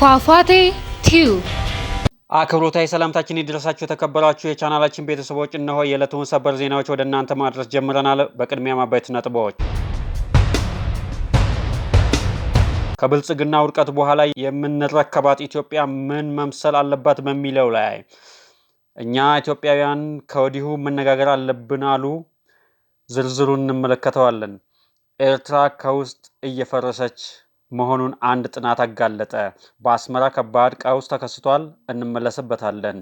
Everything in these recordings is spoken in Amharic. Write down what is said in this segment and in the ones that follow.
ፏፏቴ ቲዩብ አክብሮታዊ ሰላምታችን ይድረሳችሁ የተከበራችሁ የቻናላችን ቤተሰቦች፣ እነሆ የዕለቱን ሰበር ዜናዎች ወደ እናንተ ማድረስ ጀምረናል። በቅድሚያ ማባይት ነጥቦች። ከብልጽግና ውድቀት በኋላ የምንረከባት ኢትዮጵያ ምን መምሰል አለባት በሚለው ላይ እኛ ኢትዮጵያውያን ከወዲሁ መነጋገር አለብን አሉ። ዝርዝሩን እንመለከተዋለን። ኤርትራ ከውስጥ እየፈረሰች መሆኑን አንድ ጥናት አጋለጠ። በአስመራ ከባድ ቀውስ ተከስቷል፣ እንመለስበታለን።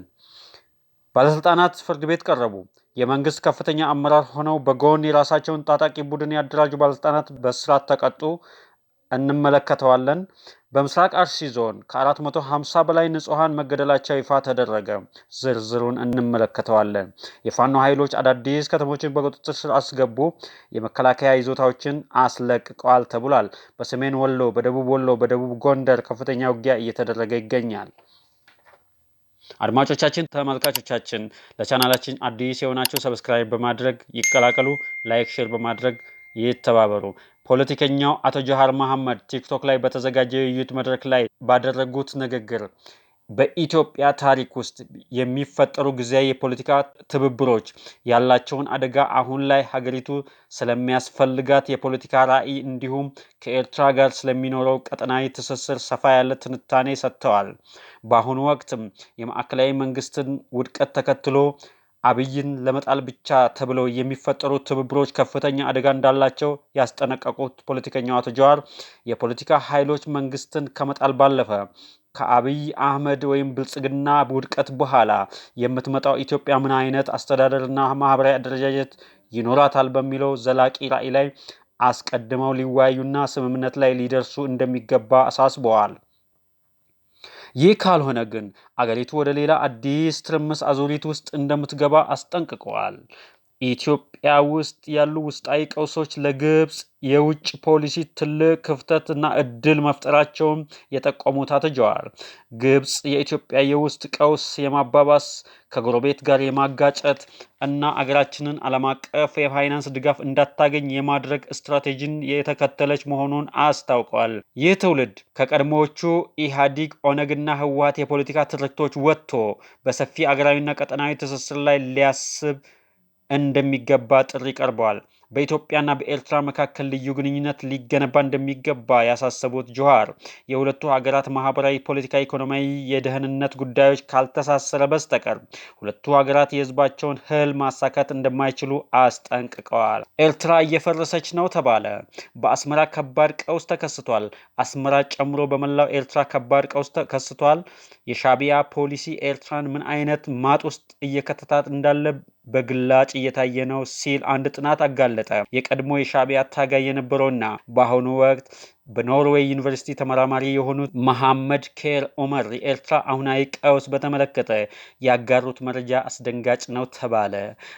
ባለስልጣናት ፍርድ ቤት ቀረቡ። የመንግስት ከፍተኛ አመራር ሆነው በጎን የራሳቸውን ታጣቂ ቡድን ያደራጁ ባለስልጣናት በእስራት ተቀጡ፣ እንመለከተዋለን። በምስራቅ አርሲ ዞን ከ450 በላይ ንጹሃን መገደላቸው ይፋ ተደረገ። ዝርዝሩን እንመለከተዋለን። የፋኖ ኃይሎች አዳዲስ ከተሞችን በቁጥጥር ስር አስገቡ፣ የመከላከያ ይዞታዎችን አስለቅቀዋል ተብሏል። በሰሜን ወሎ፣ በደቡብ ወሎ፣ በደቡብ ጎንደር ከፍተኛ ውጊያ እየተደረገ ይገኛል። አድማጮቻችን፣ ተመልካቾቻችን ለቻናላችን አዲስ የሆናችሁ ሰብስክራይብ በማድረግ ይቀላቀሉ፣ ላይክ፣ ሼር በማድረግ ይተባበሩ። ፖለቲከኛው አቶ ጀዋር መሐመድ ቲክቶክ ላይ በተዘጋጀ የውይይት መድረክ ላይ ባደረጉት ንግግር በኢትዮጵያ ታሪክ ውስጥ የሚፈጠሩ ጊዜያዊ የፖለቲካ ትብብሮች ያላቸውን አደጋ፣ አሁን ላይ ሀገሪቱ ስለሚያስፈልጋት የፖለቲካ ራዕይ እንዲሁም ከኤርትራ ጋር ስለሚኖረው ቀጠናዊ ትስስር ሰፋ ያለ ትንታኔ ሰጥተዋል። በአሁኑ ወቅትም የማዕከላዊ መንግስትን ውድቀት ተከትሎ አብይን ለመጣል ብቻ ተብለው የሚፈጠሩ ትብብሮች ከፍተኛ አደጋ እንዳላቸው ያስጠነቀቁት ፖለቲከኛው አቶ ጀዋር የፖለቲካ ኃይሎች መንግስትን ከመጣል ባለፈ ከአብይ አህመድ ወይም ብልጽግና ውድቀት በኋላ የምትመጣው ኢትዮጵያ ምን አይነት አስተዳደርና ማህበራዊ አደረጃጀት ይኖራታል በሚለው ዘላቂ ራዕይ ላይ አስቀድመው ሊወያዩና ስምምነት ላይ ሊደርሱ እንደሚገባ አሳስበዋል። ይህ ካልሆነ ግን አገሪቱ ወደ ሌላ አዲስ ትርምስ አዙሪት ውስጥ እንደምትገባ አስጠንቅቀዋል። ኢትዮጵያ ውስጥ ያሉ ውስጣዊ ቀውሶች ለግብጽ የውጭ ፖሊሲ ትልቅ ክፍተት እና እድል መፍጠራቸውን የጠቆሙት አቶ ጀዋር ግብጽ የኢትዮጵያ የውስጥ ቀውስ የማባባስ ከጎረቤት ጋር የማጋጨት እና አገራችንን ዓለም አቀፍ የፋይናንስ ድጋፍ እንዳታገኝ የማድረግ ስትራቴጂን የተከተለች መሆኑን አስታውቀዋል። ይህ ትውልድ ከቀድሞዎቹ ኢህአዲግ፣ ኦነግና ህወሓት የፖለቲካ ትርክቶች ወጥቶ በሰፊ አገራዊና ቀጠናዊ ትስስር ላይ ሊያስብ እንደሚገባ ጥሪ ቀርበዋል። በኢትዮጵያና በኤርትራ መካከል ልዩ ግንኙነት ሊገነባ እንደሚገባ ያሳሰቡት ጀዋር የሁለቱ ሀገራት ማህበራዊ፣ ፖለቲካዊ፣ ኢኮኖሚያዊ፣ የደህንነት ጉዳዮች ካልተሳሰረ በስተቀር ሁለቱ ሀገራት የህዝባቸውን ህልም ማሳካት እንደማይችሉ አስጠንቅቀዋል። ኤርትራ እየፈረሰች ነው ተባለ። በአስመራ ከባድ ቀውስ ተከስቷል። አስመራ ጨምሮ በመላው ኤርትራ ከባድ ቀውስ ተከስቷል። የሻዕቢያ ፖሊሲ ኤርትራን ምን አይነት ማጥ ውስጥ እየከተታት እንዳለ በግላጭ እየታየ ነው ሲል አንድ ጥናት አጋለጠ። የቀድሞ የሻዕቢያ ታጋይ የነበረውና በአሁኑ ወቅት በኖርዌይ ዩኒቨርሲቲ ተመራማሪ የሆኑት መሐመድ ኬር ኦመር የኤርትራ አሁናዊ ቀውስ በተመለከተ ያጋሩት መረጃ አስደንጋጭ ነው ተባለ።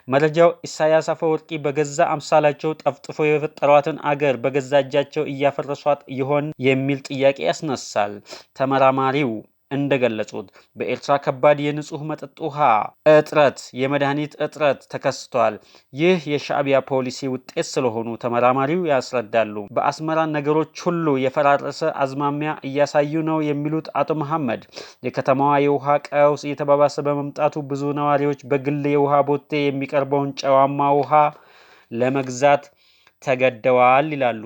መረጃው ኢሳያስ አፈወርቂ በገዛ አምሳላቸው ጠፍጥፎ የፈጠሯትን አገር በገዛ እጃቸው እያፈረሷት ይሆን የሚል ጥያቄ ያስነሳል። ተመራማሪው እንደገለጹት በኤርትራ ከባድ የንጹህ መጠጥ ውሃ እጥረት፣ የመድኃኒት እጥረት ተከስቷል። ይህ የሻዕቢያ ፖሊሲ ውጤት ስለሆኑ ተመራማሪው ያስረዳሉ። በአስመራ ነገሮች ሁሉ የፈራረሰ አዝማሚያ እያሳዩ ነው የሚሉት አቶ መሐመድ የከተማዋ የውሃ ቀውስ እየተባባሰ በመምጣቱ ብዙ ነዋሪዎች በግል የውሃ ቦቴ የሚቀርበውን ጨዋማ ውሃ ለመግዛት ተገደዋል ይላሉ።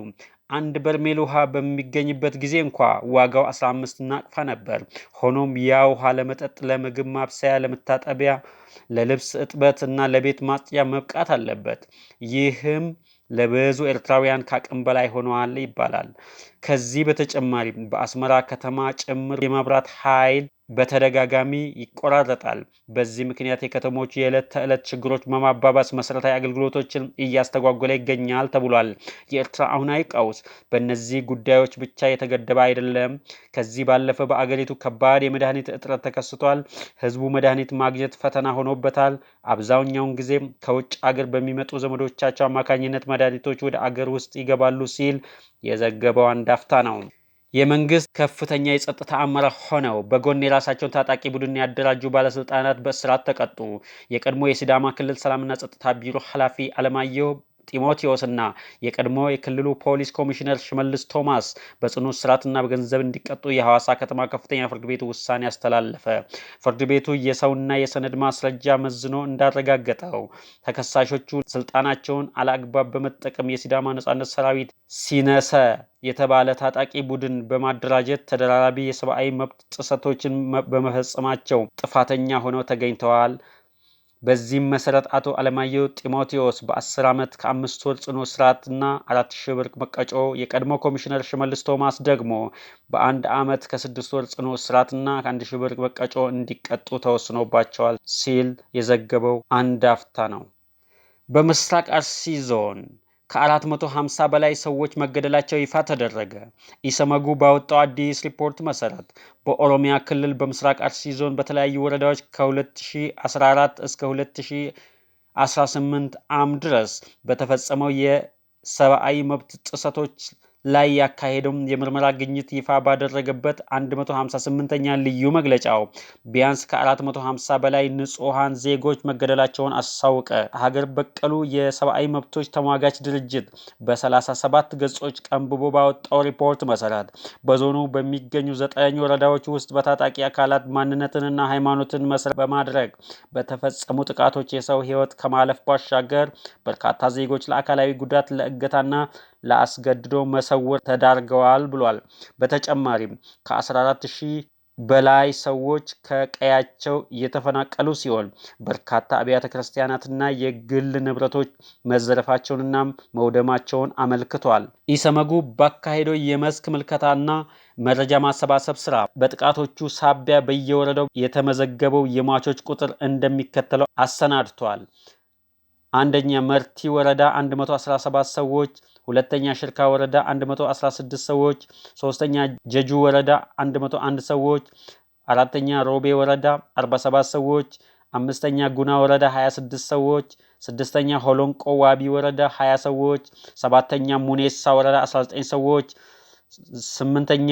አንድ በርሜል ውሃ በሚገኝበት ጊዜ እንኳ ዋጋው 15 ናቅፋ ነበር። ሆኖም ያ ውሃ ለመጠጥ፣ ለምግብ ማብሰያ፣ ለመታጠቢያ፣ ለልብስ እጥበት እና ለቤት ማጽጃ መብቃት አለበት። ይህም ለብዙ ኤርትራውያን ከአቅም በላይ ሆነዋል ይባላል። ከዚህ በተጨማሪ በአስመራ ከተማ ጭምር የመብራት ኃይል በተደጋጋሚ ይቆራረጣል። በዚህ ምክንያት የከተሞች የዕለት ተዕለት ችግሮች በማባባስ መሰረታዊ አገልግሎቶችን እያስተጓጎለ ይገኛል ተብሏል። የኤርትራ አሁናዊ ቀውስ በእነዚህ ጉዳዮች ብቻ የተገደበ አይደለም። ከዚህ ባለፈ በአገሪቱ ከባድ የመድኃኒት እጥረት ተከስቷል። ህዝቡ መድኃኒት ማግኘት ፈተና ሆኖበታል። አብዛኛውን ጊዜ ከውጭ አገር በሚመጡ ዘመዶቻቸው አማካኝነት መድኃኒቶች ወደ አገር ውስጥ ይገባሉ ሲል የዘገበው አንድ አፍታ ነው። የመንግስት ከፍተኛ የጸጥታ አመራር ሆነው በጎን የራሳቸውን ታጣቂ ቡድን ያደራጁ ባለስልጣናት በእስራት ተቀጡ። የቀድሞ የሲዳማ ክልል ሰላምና ጸጥታ ቢሮ ኃላፊ አለማየሁ ጢሞቴዎስና የቀድሞ የክልሉ ፖሊስ ኮሚሽነር ሽመልስ ቶማስ በጽኑ እስራትና በገንዘብ እንዲቀጡ የሐዋሳ ከተማ ከፍተኛ ፍርድ ቤት ውሳኔ አስተላለፈ። ፍርድ ቤቱ የሰውና የሰነድ ማስረጃ መዝኖ እንዳረጋገጠው ተከሳሾቹ ስልጣናቸውን አላግባብ በመጠቀም የሲዳማ ነጻነት ሰራዊት ሲነሰ የተባለ ታጣቂ ቡድን በማደራጀት ተደራራቢ የሰብአዊ መብት ጥሰቶችን በመፈጸማቸው ጥፋተኛ ሆነው ተገኝተዋል። በዚህም መሰረት አቶ አለማየሁ ጢሞቴዎስ በ10 ዓመት ከ5 ወር ጽኑ እስራትና 4,000 ብር መቀጮ፣ የቀድሞ ኮሚሽነር ሽመልስ ቶማስ ደግሞ በ1 ዓመት ከ6 ወር ጽኑ እስራትና 1,000 ብር መቀጮ እንዲቀጡ ተወስኖባቸዋል ሲል የዘገበው አንድ አፍታ ነው። በምስራቅ አርሲ ዞን ከ450 በላይ ሰዎች መገደላቸው ይፋ ተደረገ። ኢሰመጉ ባወጣው አዲስ ሪፖርት መሰረት በኦሮሚያ ክልል በምስራቅ አርሲ ዞን በተለያዩ ወረዳዎች ከ2014 እስከ 2018 ዓ.ም ድረስ በተፈጸመው የሰብአዊ መብት ጥሰቶች ላይ ያካሄደው የምርመራ ግኝት ይፋ ባደረገበት 158ኛ ልዩ መግለጫው ቢያንስ ከ450 በላይ ንጹሃን ዜጎች መገደላቸውን አሳወቀ። ሀገር በቀሉ የሰብአዊ መብቶች ተሟጋች ድርጅት በ37 ገጾች ቀንብቦ ባወጣው ሪፖርት መሰረት በዞኑ በሚገኙ 9 ወረዳዎች ውስጥ በታጣቂ አካላት ማንነትንና ሃይማኖትን መሰረት በማድረግ በተፈጸሙ ጥቃቶች የሰው ሕይወት ከማለፍ ባሻገር በርካታ ዜጎች ለአካላዊ ጉዳት፣ ለእገታና ለአስገድዶ መሰወር ተዳርገዋል ብሏል። በተጨማሪም ከ14,000 በላይ ሰዎች ከቀያቸው እየተፈናቀሉ ሲሆን በርካታ አብያተ ክርስቲያናትና የግል ንብረቶች መዘረፋቸውንና መውደማቸውን አመልክቷል። ኢሰመጉ ባካሄደው የመስክ ምልከታና መረጃ ማሰባሰብ ስራ በጥቃቶቹ ሳቢያ በየወረዳው የተመዘገበው የሟቾች ቁጥር እንደሚከተለው አሰናድቷል። አንደኛ መርቲ ወረዳ 117 ሰዎች፣ ሁለተኛ ሽርካ ወረዳ 116 ሰዎች፣ ሶስተኛ ጀጁ ወረዳ 101 ሰዎች፣ አራተኛ ሮቤ ወረዳ 47 ሰዎች፣ አምስተኛ ጉና ወረዳ 26 ሰዎች፣ ስድስተኛ ሆሎንቆ ዋቢ ወረዳ 20 ሰዎች፣ ሰባተኛ ሙኔሳ ወረዳ 19 ሰዎች፣ ስምንተኛ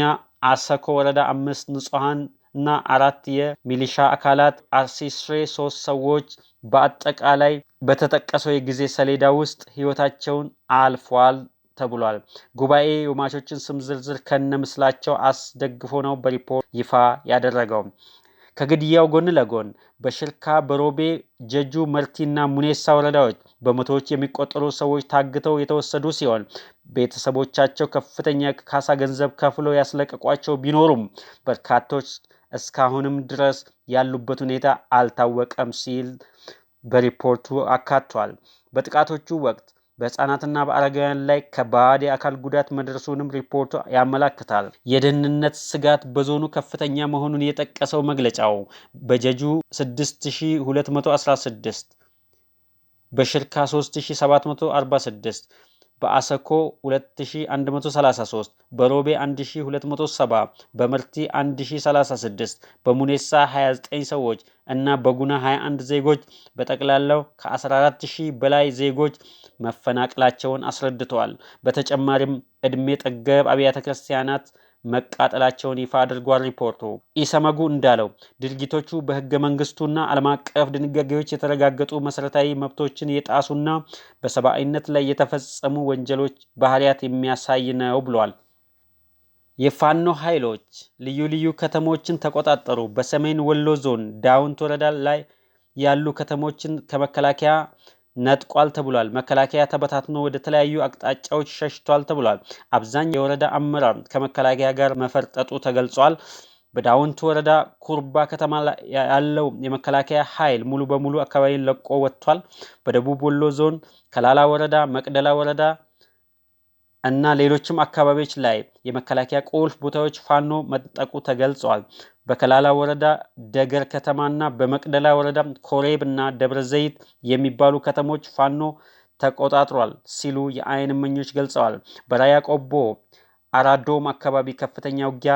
አሰኮ ወረዳ 5 ንጹሃን እና 4 የሚሊሻ አካላት፣ አርሲስሬ 3 ሰዎች በአጠቃላይ በተጠቀሰው የጊዜ ሰሌዳ ውስጥ ህይወታቸውን አልፏል ተብሏል። ጉባኤ የሟቾችን ስም ዝርዝር ከነ ምስላቸው አስደግፎ ነው በሪፖርት ይፋ ያደረገው። ከግድያው ጎን ለጎን በሽርካ፣ በሮቤ፣ ጀጁ፣ መርቲና ሙኔሳ ወረዳዎች በመቶዎች የሚቆጠሩ ሰዎች ታግተው የተወሰዱ ሲሆን ቤተሰቦቻቸው ከፍተኛ ካሳ ገንዘብ ከፍለው ያስለቀቋቸው ቢኖሩም በርካቶች እስካሁንም ድረስ ያሉበት ሁኔታ አልታወቀም ሲል በሪፖርቱ አካቷል። በጥቃቶቹ ወቅት በህፃናትና በአረጋውያን ላይ ከባድ የአካል ጉዳት መድረሱንም ሪፖርቱ ያመላክታል። የደህንነት ስጋት በዞኑ ከፍተኛ መሆኑን የጠቀሰው መግለጫው በጀጁ 6216፣ በሽርካ 3746፣ በአሰኮ 2133፣ በሮቤ 1270፣ በመርቲ 1036፣ በሙኔሳ 29 ሰዎች እና በጉና 21 ዜጎች በጠቅላላው ከ14000 በላይ ዜጎች መፈናቀላቸውን አስረድተዋል። በተጨማሪም እድሜ ጠገብ አብያተ ክርስቲያናት መቃጠላቸውን ይፋ አድርጓል። ሪፖርቱ ኢሰመጉ እንዳለው ድርጊቶቹ በህገ መንግስቱና ዓለም አቀፍ ድንጋጌዎች የተረጋገጡ መሰረታዊ መብቶችን የጣሱና በሰብአዊነት ላይ የተፈጸሙ ወንጀሎች ባህሪያት የሚያሳይ ነው ብሏል። የፋኖ ኃይሎች ልዩ ልዩ ከተሞችን ተቆጣጠሩ። በሰሜን ወሎ ዞን ዳውንት ወረዳ ላይ ያሉ ከተሞችን ከመከላከያ ነጥቋል ተብሏል። መከላከያ ተበታትኖ ወደ ተለያዩ አቅጣጫዎች ሸሽቷል ተብሏል። አብዛኛው የወረዳ አመራር ከመከላከያ ጋር መፈርጠጡ ተገልጿል። በዳውንት ወረዳ ኩርባ ከተማ ያለው የመከላከያ ኃይል ሙሉ በሙሉ አካባቢን ለቆ ወጥቷል። በደቡብ ወሎ ዞን ከላላ ወረዳ፣ መቅደላ ወረዳ እና ሌሎችም አካባቢዎች ላይ የመከላከያ ቁልፍ ቦታዎች ፋኖ መጠቁ ተገልጿል። በከላላ ወረዳ ደገር ከተማና በመቅደላ ወረዳ ኮሬብ እና ደብረ ዘይት የሚባሉ ከተሞች ፋኖ ተቆጣጥሯል ሲሉ የአይን እማኞች ገልጸዋል። በራያ ቆቦ አራዶም አካባቢ ከፍተኛ ውጊያ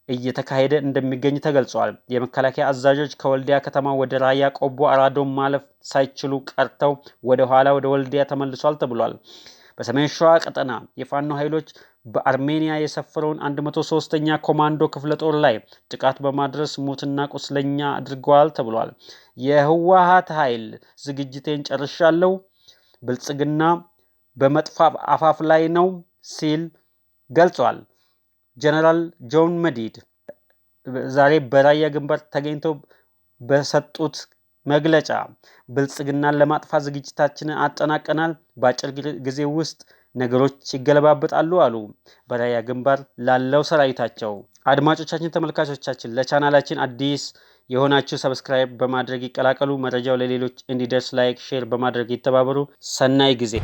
እየተካሄደ እንደሚገኝ ተገልጿል። የመከላከያ አዛዦች ከወልዲያ ከተማ ወደ ራያ ቆቦ አራዶም ማለፍ ሳይችሉ ቀርተው ወደ ኋላ ወደ ወልዲያ ተመልሷል ተብሏል። በሰሜን ሸዋ ቀጠና የፋኖ ኃይሎች በአርሜኒያ የሰፈረውን 103ኛ ኮማንዶ ክፍለ ጦር ላይ ጥቃት በማድረስ ሙትና ቁስለኛ አድርገዋል ተብሏል። የህወሓት ኃይል ዝግጅቴን ጨርሻለሁ፣ ብልጽግና በመጥፋት አፋፍ ላይ ነው ሲል ገልጿል። ጀነራል ጆን መዲድ ዛሬ በራያ ግንባር ተገኝተው በሰጡት መግለጫ ብልጽግናን ለማጥፋት ዝግጅታችንን አጠናቀናል፣ በአጭር ጊዜ ውስጥ ነገሮች ይገለባበጣሉ አሉ። በራያ ግንባር ላለው ሰራዊታቸው። አድማጮቻችን፣ ተመልካቾቻችን ለቻናላችን አዲስ የሆናችሁ ሰብስክራይብ በማድረግ ይቀላቀሉ። መረጃው ለሌሎች እንዲደርስ ላይክ፣ ሼር በማድረግ ይተባበሩ። ሰናይ ጊዜ